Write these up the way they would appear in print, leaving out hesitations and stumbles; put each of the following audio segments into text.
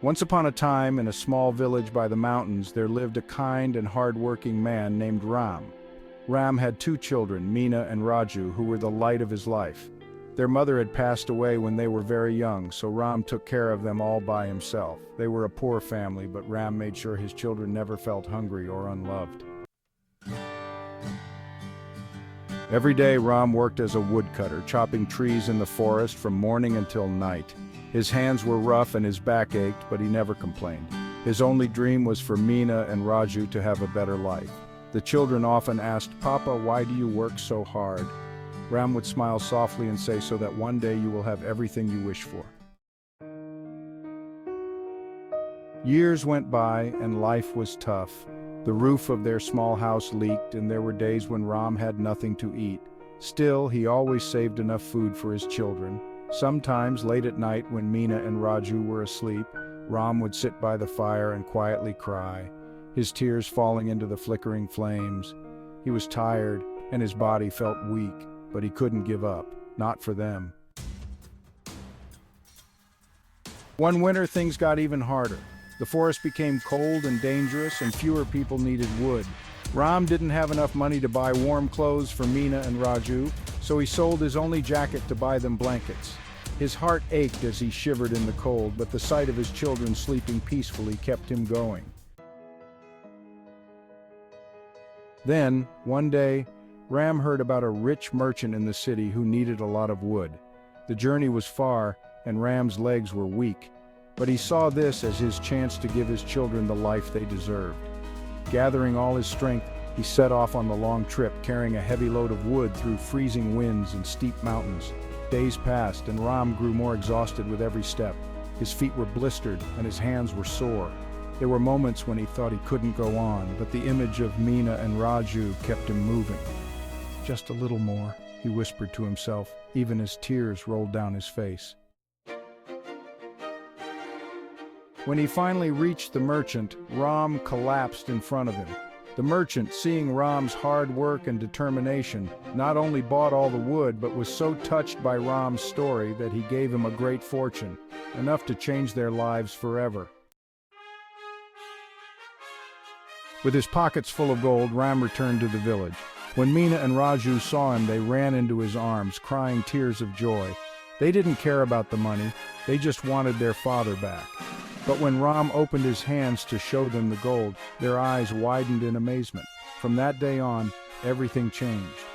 Once upon a time, in a small village by the mountains, there lived a kind and hard-working man named Ram. Ram had two children, Meena and Raju, who were the light of his life. Their mother had passed away when they were very young, so Ram took care of them all by himself. They were a poor family, but Ram made sure his children never felt hungry or unloved. Every day, Ram worked as a woodcutter, chopping trees in the forest from morning until night. His hands were rough and his back ached, but he never complained. His only dream was for Meena and Raju to have a better life. The children often asked, "Papa, why do you work so hard?" Ram would smile softly and say, "So that one day you will have everything you wish for." Years went by and life was tough. The roof of their small house leaked and there were days when Ram had nothing to eat. Still, he always saved enough food for his children. Sometimes, late at night when Meena and Raju were asleep, Ram would sit by the fire and quietly cry, his tears falling into the flickering flames. He was tired and his body felt weak, but he couldn't give up, not for them. One winter, things got even harder. The forest became cold and dangerous and fewer people needed wood. Ram didn't have enough money to buy warm clothes for Meena and Raju, so he sold his only jacket to buy them blankets. His heart ached as he shivered in the cold, but the sight of his children sleeping peacefully kept him going. Then, one day, Ram heard about a rich merchant in the city who needed a lot of wood. The journey was far, and Ram's legs were weak, but he saw this as his chance to give his children the life they deserved. Gathering all his strength, he set off on the long trip, carrying a heavy load of wood through freezing winds and steep mountains. Days passed, and Ram grew more exhausted with every step. His feet were blistered, and his hands were sore. There were moments when he thought he couldn't go on, but the image of Meena and Raju kept him moving. "Just a little more," he whispered to himself, even as tears rolled down his face. When he finally reached the merchant, Ram collapsed in front of him. The merchant, seeing Ram's hard work and determination, not only bought all the wood, but was so touched by Ram's story that he gave him a great fortune, enough to change their lives forever. With his pockets full of gold, Ram returned to the village. When Meena and Raju saw him, they ran into his arms, crying tears of joy. They didn't care about the money, they just wanted their father back. But when Ram opened his hands to show them the gold, their eyes widened in amazement. From that day on, everything changed.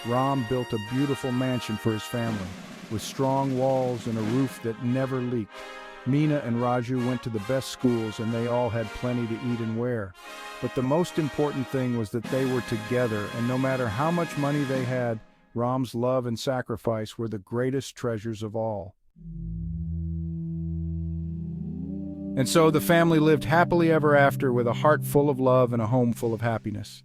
Ram built a beautiful mansion for his family, with strong walls and a roof that never leaked. Meena and Raju went to the best schools and they all had plenty to eat and wear. But the most important thing was that they were together, and no matter how much money they had, Ram's love and sacrifice were the greatest treasures of all. And so the family lived happily ever after with a heart full of love and a home full of happiness.